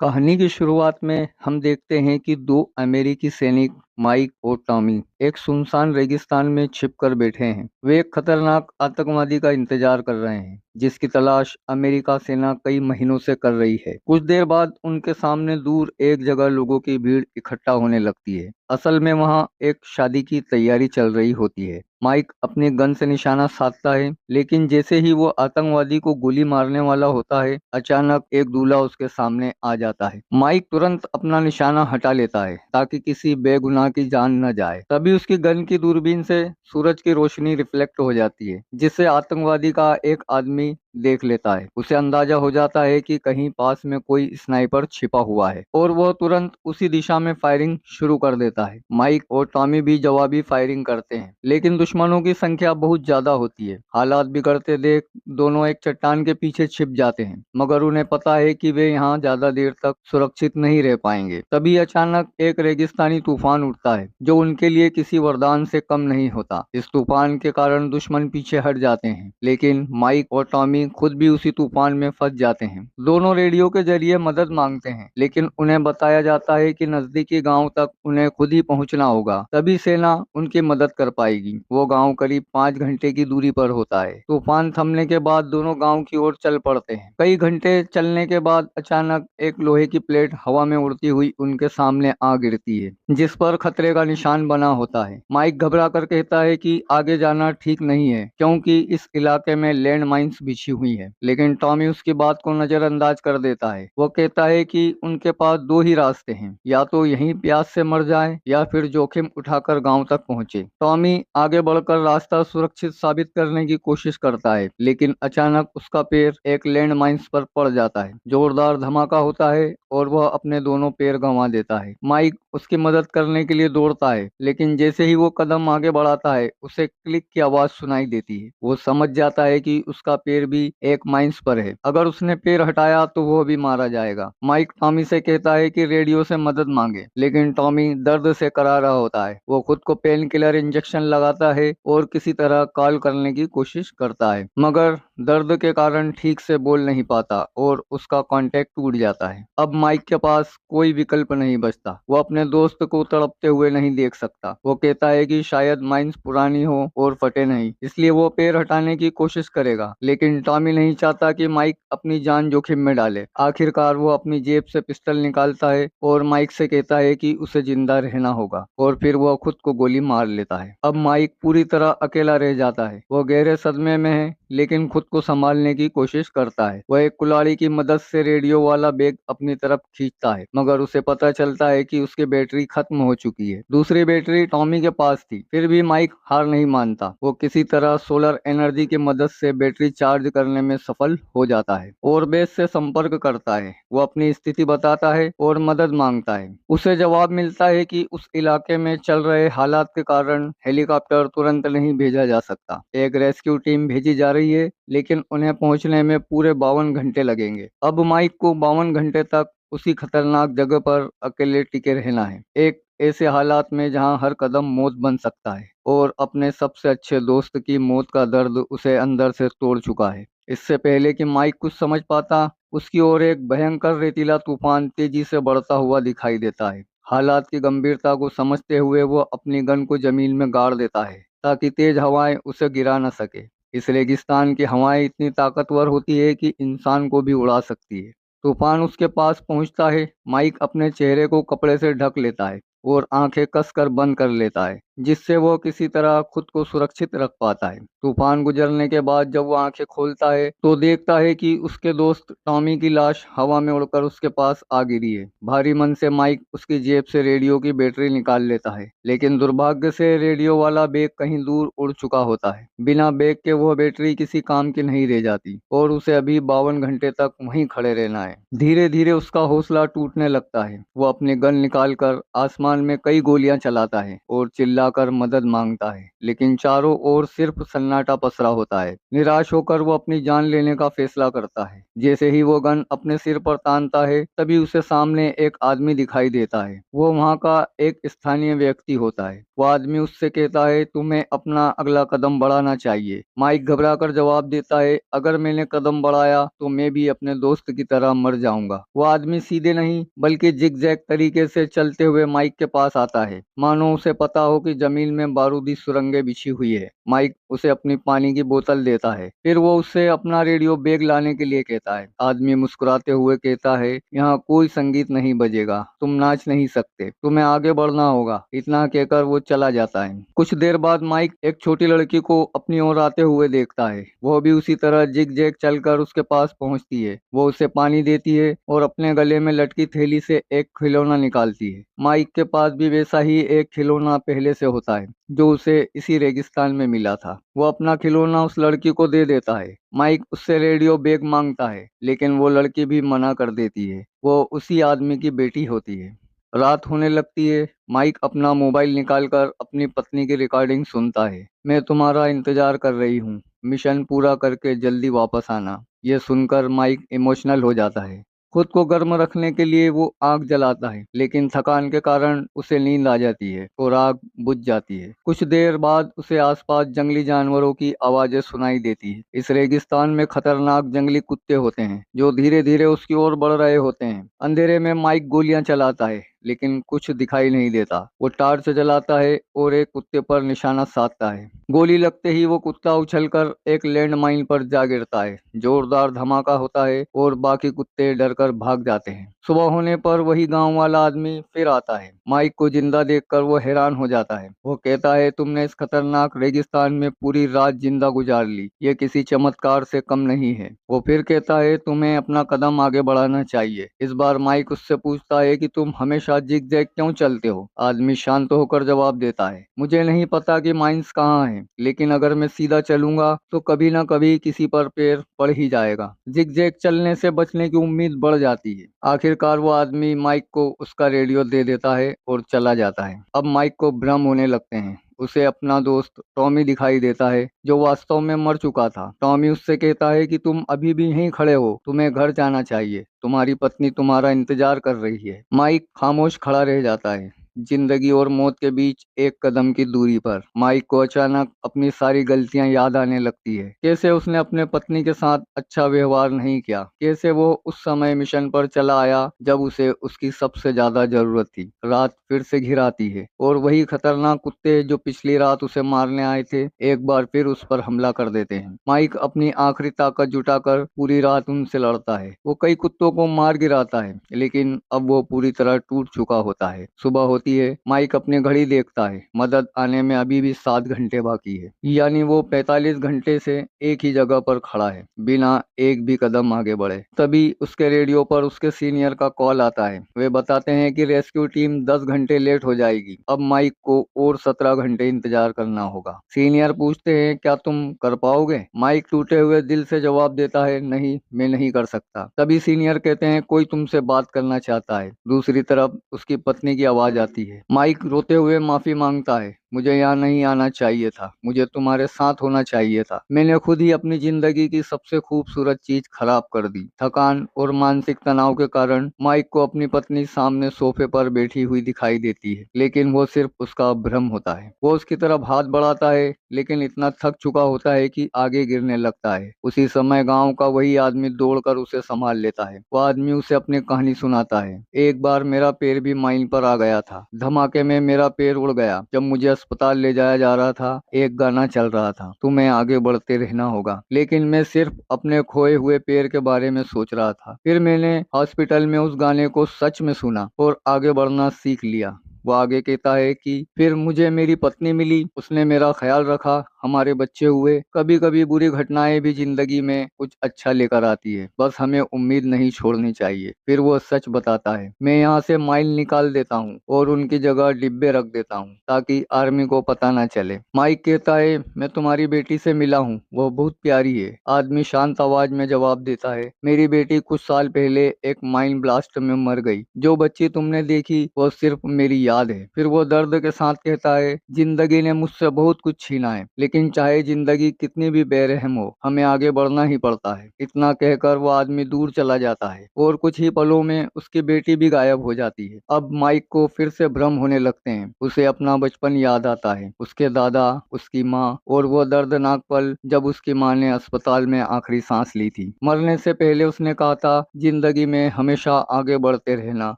कहानी की शुरुआत में हम देखते हैं कि दो अमेरिकी सैनिक माइक और टॉमी एक सुनसान रेगिस्तान में छिपकर बैठे हैं। वे एक खतरनाक आतंकवादी का इंतजार कर रहे हैं जिसकी तलाश अमेरिका सेना कई महीनों से कर रही है। कुछ देर बाद उनके सामने दूर एक जगह लोगों की भीड़ इकट्ठा होने लगती है। असल में वहां एक शादी की तैयारी चल रही होती है। माइक अपने गन से निशाना साधता है, लेकिन जैसे ही वो आतंकवादी को गोली मारने वाला होता है, अचानक एक दूल्हा उसके सामने आ जाता है। माइक तुरंत अपना निशाना हटा लेता है ताकि किसी बेगुनाह की जान न जाए। तभी उसकी गन की दूरबीन से सूरज की रोशनी रिफ्लेक्ट हो जाती है, जिससे आतंकवादी का एक आदमी देख लेता है। उसे अंदाजा हो जाता है कि कहीं पास में कोई स्नाइपर छिपा हुआ है और वह तुरंत उसी दिशा में फायरिंग शुरू कर देता है। माइक और टॉमी भी जवाबी फायरिंग करते हैं, लेकिन दुश्मनों की संख्या बहुत ज्यादा होती है। हालात बिगड़ते देख दोनों एक चट्टान के पीछे छिप जाते हैं, मगर उन्हें पता है कि वे यहाँ ज्यादा देर तक सुरक्षित नहीं रह पाएंगे। तभी अचानक एक रेगिस्तानी तूफान उठता है जो उनके लिए किसी वरदान से कम नहीं होता। इस तूफान के कारण दुश्मन पीछे हट जाते हैं, लेकिन माइक और टॉमी खुद भी उसी तूफान में फंस जाते हैं। दोनों रेडियो के जरिए मदद मांगते हैं, लेकिन उन्हें बताया जाता है कि नजदीकी गांव तक उन्हें खुद ही पहुंचना होगा, तभी सेना उनकी मदद कर पाएगी। वो गांव करीब 5 घंटे की दूरी पर होता है। तूफान थमने के बाद दोनों गांव की ओर चल पड़ते हैं। कई घंटे चलने के बाद अचानक एक लोहे की प्लेट हवा में उड़ती हुई उनके सामने आ गिरती है, जिस पर खतरे का निशान बना होता है। माइक घबरा कर कहता है कि आगे जाना ठीक नहीं है, क्योंकि इस इलाके में लैंड माइन्स बिछी हुई है, लेकिन टॉमी उसकी बात को नजरअंदाज कर देता है। वो कहता है कि उनके पास दो ही रास्ते हैं, या तो यहीं प्यास से मर जाए या फिर जोखिम उठाकर गांव तक पहुंचे। टॉमी आगे बढ़कर रास्ता सुरक्षित साबित करने की कोशिश करता है, लेकिन अचानक उसका पैर एक लैंड माइन्स पर पड़ जाता है। जोरदार धमाका होता है और वह अपने दोनों पैर गंवा देता है। माइक उसकी मदद करने के लिए दौड़ता है, लेकिन जैसे ही वो कदम आगे बढ़ाता है, उसे क्लिक की आवाज सुनाई देती है। वो समझ जाता है कि उसका पैर भी एक माइंस पर है। अगर उसने पैर हटाया तो वो भी मारा जाएगा। माइक टॉमी से कहता है कि रेडियो से मदद मांगे, लेकिन टॉमी दर्द से करारा होता है। वो खुद को पेन किलर इंजेक्शन लगाता है और किसी तरह कॉल करने की कोशिश करता है, मगर दर्द के कारण ठीक से बोल नहीं पाता और उसका कांटेक्ट टूट जाता है। अब माइक के पास कोई विकल्प नहीं बचता। वो अपने दोस्त को तड़पते हुए नहीं देख सकता। वो कहता है कि शायद माइंस पुरानी हो और फटे नहीं, इसलिए वो पैर हटाने की कोशिश करेगा, लेकिन टॉमी नहीं चाहता कि माइक अपनी जान जोखिम में डाले। आखिरकार वो अपनी जेब से पिस्टल निकालता है और माइक से कहता है कि उसे जिंदा रहना होगा, और फिर वो खुद को गोली मार लेता है। अब माइक पूरी तरह अकेला रह जाता है। वो गहरे सदमे में है, लेकिन खुद को संभालने की कोशिश करता है। वह एक कुल्हाड़ी की मदद से रेडियो वाला बैग अपनी तरफ खींचता है, मगर उसे पता चलता है कि उसकी बैटरी खत्म हो चुकी है। दूसरी बैटरी टॉमी के पास थी। फिर भी माइक हार नहीं मानता। वो किसी तरह सोलर एनर्जी की मदद से बैटरी चार्ज करने में सफल हो जाता है और बेस से संपर्क करता है। वो अपनी स्थिति बताता है और मदद मांगता है। उसे जवाब मिलता है कि उस इलाके में चल रहे हालात के कारण हेलीकॉप्टर तुरंत नहीं भेजा जा सकता। एक रेस्क्यू टीम भेजी जा रही है, लेकिन उन्हें पहुंचने में पूरे 52 घंटे लगेंगे। अब माइक को 52 घंटे तक उसी खतरनाक जगह पर अकेले टिके रहना है, एक ऐसे हालात में जहां हर कदम मौत बन सकता है, और अपने सबसे अच्छे दोस्त की मौत का दर्द उसे अंदर से तोड़ चुका है। इससे पहले कि माइक कुछ समझ पाता, उसकी ओर एक भयंकर रेतीला तूफान तेजी से बढ़ता हुआ दिखाई देता है। हालात की गंभीरता को समझते हुए वो अपनी गन को जमीन में गाड़ देता है ताकि तेज हवाएं उसे गिरा न सके। इस रेगिस्तान की हवाएं इतनी ताकतवर होती है कि इंसान को भी उड़ा सकती है। तूफान उसके पास पहुंचता है। माइक अपने चेहरे को कपड़े से ढक लेता है और आंखें कसकर बंद कर लेता है, जिससे वो किसी तरह खुद को सुरक्षित रख पाता है। तूफान गुजरने के बाद जब वो आंखें खोलता है तो देखता है कि उसके दोस्त टॉमी की लाश हवा में उड़कर उसके पास आ गिरी है। भारी मन से माइक उसकी जेब से रेडियो की बैटरी निकाल लेता है, लेकिन दुर्भाग्य से रेडियो वाला बैग कहीं दूर उड़ चुका होता है। बिना बैग के वह बैटरी किसी काम की नहीं रह जाती और उसे अभी 52 घंटे तक वहीं खड़े रहना है। धीरे धीरे उसका हौसला टूटने लगता है। वो अपनी गन निकालकर आसमान में कई गोलियां चलाता है और चिल्ला चिल्लाकर मदद मांगता है, लेकिन चारों ओर सिर्फ सन्नाटा पसरा होता है। निराश होकर वो अपनी जान लेने का फैसला करता है। जैसे ही वो गन अपने सिर पर तानता है, तभी उसे सामने एक आदमी दिखाई देता है। वो वहाँ का एक स्थानीय व्यक्ति होता है। वो आदमी उससे कहता है, तुम्हें अपना अगला कदम बढ़ाना चाहिए। माइक घबराकर जवाब देता है, अगर मैंने कदम बढ़ाया तो मैं भी अपने दोस्त की तरह मर जाऊंगा। वो आदमी सीधे नहीं बल्कि जिगजैग तरीके से चलते हुए माइक के पास आता है, मानो उसे पता हो कि जमीन में बारूदी सुरंगें बिछी हुई है। माइक उसे अपनी पानी की बोतल देता है, फिर वो उससे अपना रेडियो बैग लाने के लिए कहता है। आदमी मुस्कुराते हुए कहता है, यहाँ कोई संगीत नहीं बजेगा, तुम नाच नहीं सकते, तुम्हें आगे बढ़ना होगा। इतना कहकर वो चला जाता है। कुछ देर बाद माइक एक छोटी लड़की को अपनी ओर आते हुए देखता है। वो भी उसी तरह जिग-जैग चलकर उसके पास पहुंचती है। वो उसे पानी देती है और अपने गले में लटकी थैली से एक खिलौना निकालती है। माइक के पास भी वैसा ही एक खिलौना पहले से होता है, जो उसे इसी रेगिस्तान में मिला था। वो अपना खिलौना उस लड़की को दे देता है। माइक उससे रेडियो बैग मांगता है, लेकिन वो लड़की भी मना कर देती है। वो उसी आदमी की बेटी होती है। रात होने लगती है। माइक अपना मोबाइल निकालकर अपनी पत्नी की रिकॉर्डिंग सुनता है। मैं तुम्हारा इंतजार कर रही हूँ, मिशन पूरा करके जल्दी वापस आना। ये सुनकर माइक इमोशनल हो जाता है। खुद को गर्म रखने के लिए वो आग जलाता है, लेकिन थकान के कारण उसे नींद आ जाती है और आग बुझ जाती है। कुछ देर बाद उसे आसपास जंगली जानवरों की आवाजें सुनाई देती है। इस रेगिस्तान में खतरनाक जंगली कुत्ते होते हैं, जो धीरे धीरे उसकी ओर बढ़ रहे होते हैं। अंधेरे में माइक गोलियां चलाता है, लेकिन कुछ दिखाई नहीं देता। वो टार्च जलाता है और एक कुत्ते पर निशाना साधता है। गोली लगते ही वो कुत्ता उछलकर एक लैंड माइन पर जा गिरता है। जोरदार धमाका होता है और बाकी कुत्ते डरकर भाग जाते हैं। सुबह होने पर वही गांव वाला आदमी फिर आता है। माइक को जिंदा देखकर वो हैरान हो जाता है। वो कहता है, तुमने इस खतरनाक रेगिस्तान में पूरी रात जिंदा गुजार ली, ये किसी चमत्कार से कम नहीं है। वो फिर कहता है, तुम्हें अपना कदम आगे बढ़ाना चाहिए। इस बार माइक उससे पूछता है कि तुम हमेशा जिग-जैग क्यों चलते हो? आदमी शांत होकर जवाब देता है, मुझे नहीं पता कि माइंस कहाँ है, लेकिन अगर मैं सीधा चलूंगा तो कभी ना कभी किसी पर पैर पड़ ही जाएगा। जिग-जैग चलने से बचने की उम्मीद बढ़ जाती है। आखिरकार वो आदमी माइक को उसका रेडियो दे देता है और चला जाता है। अब माइक को भ्रम होने लगते हैं। उसे अपना दोस्त टॉमी दिखाई देता है, जो वास्तव में मर चुका था। टॉमी उससे कहता है कि तुम अभी भी यहीं खड़े हो, तुम्हें घर जाना चाहिए, तुम्हारी पत्नी तुम्हारा इंतजार कर रही है। माइक खामोश खड़ा रह जाता है, जिंदगी और मौत के बीच एक कदम की दूरी पर। माइक को अचानक अपनी सारी गलतियां याद आने लगती है। कैसे उसने अपने पत्नी के साथ अच्छा व्यवहार नहीं किया, कैसे वो उस समय मिशन पर चला आया जब उसे उसकी सबसे ज्यादा जरूरत थी। रात फिर से घिर आती है और वही खतरनाक कुत्ते जो पिछली रात उसे मारने आए थे, एक बार फिर उस पर हमला कर देते हैं। माइक अपनी आखिरी ताकत जुटाकर पूरी रात उनसे लड़ता है। वो कई कुत्तों को मार गिराता है, लेकिन अब वो पूरी तरह टूट चुका होता है। सुबह होती है। माइक अपनी घड़ी देखता है, मदद आने में अभी भी 7 घंटे बाकी है। यानी वो 45 घंटे से एक ही जगह पर खड़ा है, बिना एक भी कदम आगे बढ़े। तभी उसके रेडियो पर उसके सीनियर का कॉल आता है। वे बताते हैं कि रेस्क्यू टीम 10 घंटे लेट हो जाएगी। अब माइक को और 17 घंटे इंतजार करना होगा। सीनियर पूछते हैं, क्या तुम कर पाओगे? माइक टूटे हुए दिल से जवाब देता है, नहीं, मैं नहीं कर सकता। तभी सीनियर कहते हैं, कोई तुमसे बात करना चाहता है। दूसरी तरफ उसकी पत्नी की आवाज आती है। माइक रोते हुए माफी मांगता है, मुझे यहाँ नहीं आना चाहिए था, मुझे तुम्हारे साथ होना चाहिए था। मैंने खुद ही अपनी जिंदगी की सबसे खूबसूरत चीज खराब कर दी। थकान और मानसिक तनाव के कारण माइक को अपनी पत्नी सामने सोफे पर बैठी हुई दिखाई देती है, लेकिन वो सिर्फ उसका भ्रम होता है। वो उसकी तरफ हाथ बढ़ाता है, लेकिन इतना थक चुका होता है कि आगे गिरने लगता है। उसी समय गांव का वही आदमी दौड़कर उसे संभाल लेता है। वो आदमी उसे अपनी कहानी सुनाता है। एक बार मेरा पैर भी माइन पर आ गया था। धमाके में मेरा पैर उड़ गया। जब मुझे अस्पताल ले जाया जा रहा था, एक गाना चल रहा था, तुम्हें आगे बढ़ते रहना होगा। लेकिन मैं सिर्फ अपने खोए हुए पैर के बारे में सोच रहा था। फिर मैंने हॉस्पिटल में उस गाने को सच में सुना और आगे बढ़ना सीख लिया। वो आगे कहता है कि फिर मुझे मेरी पत्नी मिली, उसने मेरा ख्याल रखा, हमारे बच्चे हुए। कभी कभी बुरी घटनाएं भी जिंदगी में कुछ अच्छा लेकर आती है, बस हमें उम्मीद नहीं छोड़नी चाहिए। फिर वो सच बताता है, मैं यहाँ से माइल निकाल देता हूँ और उनकी जगह डिब्बे रख देता हूँ ताकि आर्मी को पता न चले। माइक कहता है, मैं तुम्हारी बेटी से मिला हूँ, वो बहुत प्यारी है। आदमी शांत आवाज में जवाब देता है, मेरी बेटी कुछ साल पहले एक माइन ब्लास्ट में मर गई। जो बच्ची तुमने देखी वो सिर्फ मेरी याद है। फिर वो दर्द के साथ कहता है, जिंदगी ने मुझसे बहुत कुछ छीना है, लेकिन चाहे जिंदगी कितनी भी बेरहम हो, हमें आगे बढ़ना ही पड़ता है। इतना कहकर वो आदमी दूर चला जाता है और कुछ ही पलों में उसकी बेटी भी गायब हो जाती है। अब माइक को फिर से भ्रम होने लगते हैं। उसे अपना बचपन याद आता है, उसके दादा, उसकी माँ और वो दर्दनाक पल जब उसकी माँ ने अस्पताल में आखिरी सांस ली थी। मरने से पहले उसने कहा था, जिंदगी में हमेशा आगे बढ़ते रहना,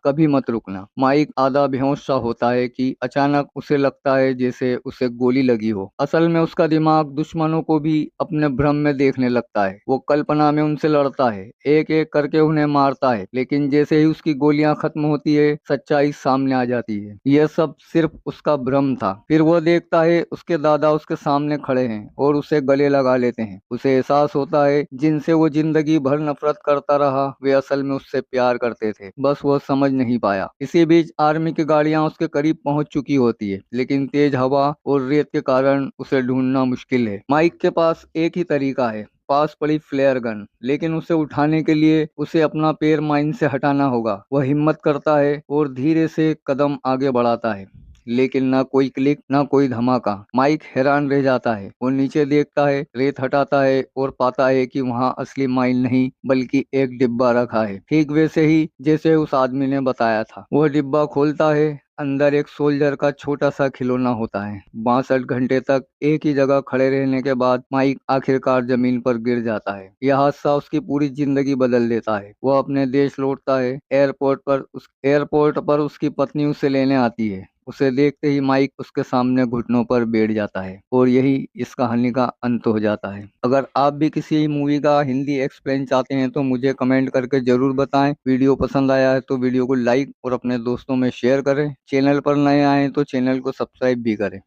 कभी मत रुकना। माइक आधा बेहोश सा होता है कि अचानक उसे लगता है जैसे उसे गोली लगी हो। असल में उसका दिमाग दुश्मनों को भी अपने भ्रम में देखने लगता है। वो कल्पना में उनसे लड़ता है, एक एक करके उन्हें मारता है, लेकिन जैसे ही उसकी गोलियां खत्म होती है, सच्चाई सामने आ जाती है। यह सब सिर्फ उसका भ्रम था। फिर वो देखता है उसके दादा उसके सामने खड़े हैं और उसे गले लगा लेते हैं। उसे एहसास होता है जिनसे वो जिंदगी भर नफरत करता रहा, वे असल में उससे प्यार करते थे, बस वो समझ नहीं पाया। इसी बीच आर्मी की गाड़ियां उसके करीब पहुंच चुकी होती है, लेकिन तेज हवा और रेत के कारण उसे ढूंढना मुश्किल है। माइक के पास एक ही तरीका है, पास पड़ी फ्लेयर गन, लेकिन उसे उठाने के लिए उसे अपना पैर माइन से हटाना होगा। वह हिम्मत करता है और धीरे से कदम आगे बढ़ाता है, लेकिन ना कोई क्लिक, ना कोई धमाका। माइक हैरान रह जाता है। वो नीचे देखता है, रेत हटाता है और पाता है कि वहाँ असली माइन नहीं बल्कि एक डिब्बा रखा है, ठीक वैसे ही जैसे उस आदमी ने बताया था। वह डिब्बा खोलता है, अंदर एक सोल्जर का छोटा सा खिलौना होता है। 62 घंटे तक एक ही जगह खड़े रहने के बाद माइक आखिरकार जमीन पर गिर जाता है। यह हादसा उसकी पूरी जिंदगी बदल देता है। वह अपने देश लौटता है। एयरपोर्ट पर उसकी पत्नी उसे लेने आती है। उसे देखते ही माइक उसके सामने घुटनों पर बैठ जाता है और यही इस कहानी का अंत हो जाता है। अगर आप भी किसी मूवी का हिंदी एक्सप्लेन चाहते हैं तो मुझे कमेंट करके जरूर बताएं। वीडियो पसंद आया है तो वीडियो को लाइक और अपने दोस्तों में शेयर करें। चैनल पर नए आए तो चैनल को सब्सक्राइब भी करें।